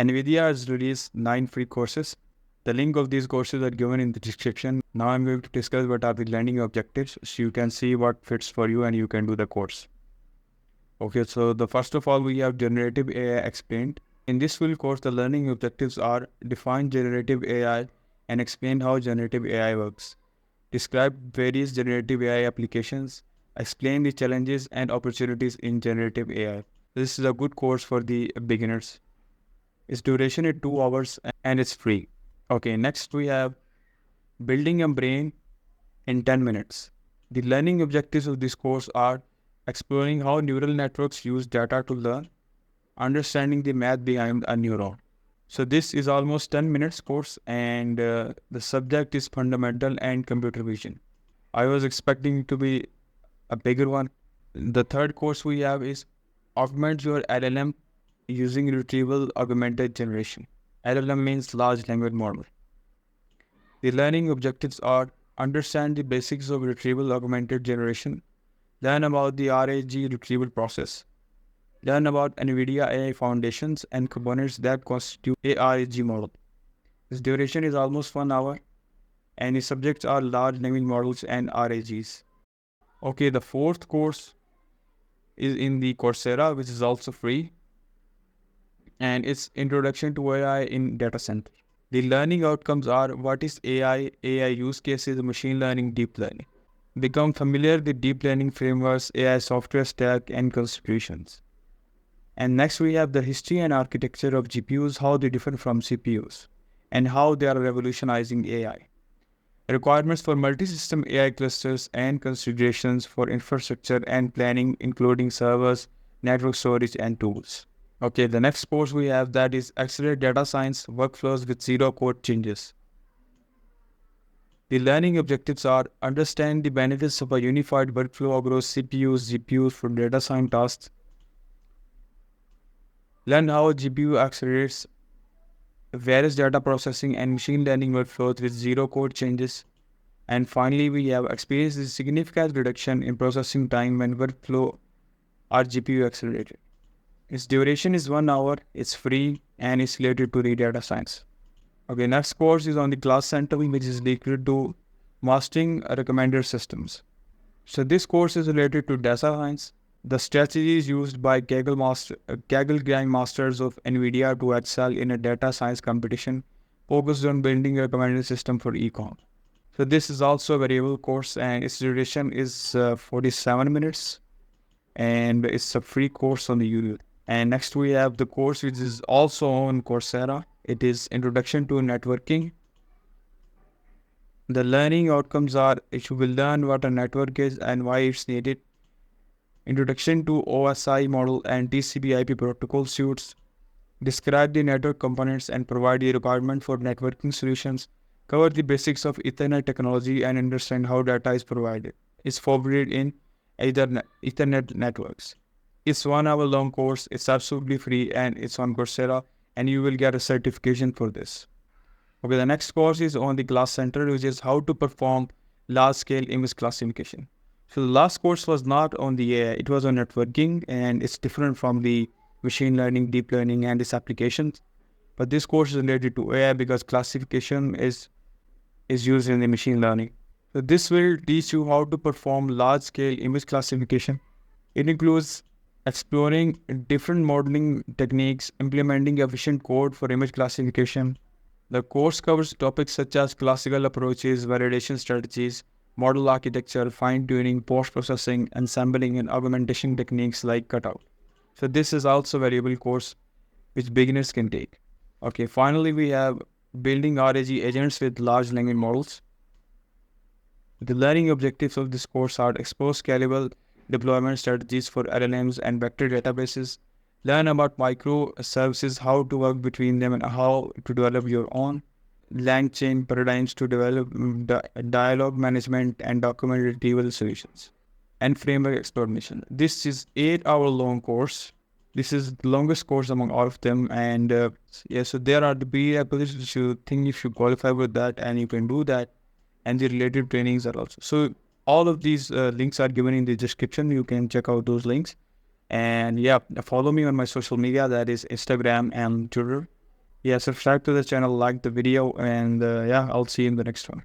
NVIDIA has released 9 free courses. The link of these courses are given in the description. Now I'm going to discuss what are the learning objectives so you can see what fits for you and you can do the course. Okay, so the first of all, we have Generative AI Explained. In this full course, the learning objectives are define generative AI and explain how generative AI works. Describe various generative AI applications. Explain the challenges and opportunities in generative AI. This is a good course for the beginners. Its duration is 2 hours and it's free. Okay, next we have Building a Brain in 10 minutes. The learning objectives of this course are exploring how neural networks use data to learn, understanding the math behind a neuron. So this is almost 10 minutes course and the subject is fundamental and computer vision. I was expecting it to be a bigger one. The third course we have is augment your LLM using retrieval augmented generation. LLM means large language model. The learning objectives are understand the basics of retrieval augmented generation, learn about the RAG retrieval process, learn about NVIDIA AI foundations and components that constitute a RAG model. Its duration is almost 1 hour and its subjects are large language models and RAGs. Okay, the fourth course is in the Coursera, which is also free, and it's Introduction to AI in Data Center. The learning outcomes are what is AI use cases, machine learning, deep learning. Become familiar with deep learning frameworks, AI software stack, and constitutions. And next we have the history and architecture of GPUs, how they differ from CPUs, and how they are revolutionizing AI. Requirements for multi-system AI clusters and considerations for infrastructure and planning, including servers, network storage, and tools. Okay, the next course we have that is Accelerate Data Science Workflows with Zero Code Changes. The learning objectives are understand the benefits of a unified workflow across CPUs, GPUs for data science tasks. Learn how a GPU accelerates various data processing and machine learning workflows with zero code changes. And finally, we have experienced a significant reduction in processing time when workflow are GPU accelerated. Its duration is 1 hour, it's free, and it's related to the data science. Okay, next course is on the class center, which is related to mastering recommender systems. So this course is related to data science. The strategies used by Kaggle grandmasters of NVIDIA to excel in a data science competition focused on building a recommender system for e-com. So this is also a variable course and its duration is 47 minutes and it's a free course on the YouTube. And next we have the course which is also on Coursera. It is Introduction to Networking. The learning outcomes are you will learn what a network is and why it's needed. Introduction to OSI model and TCP/IP protocol suites. Describe the network components and provide the requirement for networking solutions. Cover the basics of Ethernet technology and understand how data is provided. It's forbidden in Ethernet networks. It's 1 hour long course. It's absolutely free and it's on Coursera and you will get a certification for this. Okay, the next course is on the class center, which is how to perform large scale image classification. So the last course was not on the AI, it was on networking and it's different from the machine learning, deep learning and its applications. But this course is related to AI because classification is used in the machine learning. So this will teach you how to perform large scale image classification. It includes exploring different modeling techniques, implementing efficient code for image classification. The course covers topics such as classical approaches, validation strategies, model architecture, fine-tuning, post-processing, assembling, and augmentation techniques like cutout. So this is also a variable course which beginners can take. Okay, finally we have building RAG agents with large language models. The learning objectives of this course are explore scalable deployment strategies for LLMs and vector databases, learn about microservices, how to work between them and how to develop your own LangChain paradigms to develop dialogue management and document retrieval solutions, and framework exploration. This is 8-hour long course. This is the longest course among all of them. And so there are the prerequisites which you think if you qualify with that and you can do that. And the related trainings are also. So all of these links are given in the description. You can check out those links. And yeah, follow me on my social media. That is Instagram and Twitter. Yeah, subscribe to the channel, like the video, and yeah, I'll see you in the next one.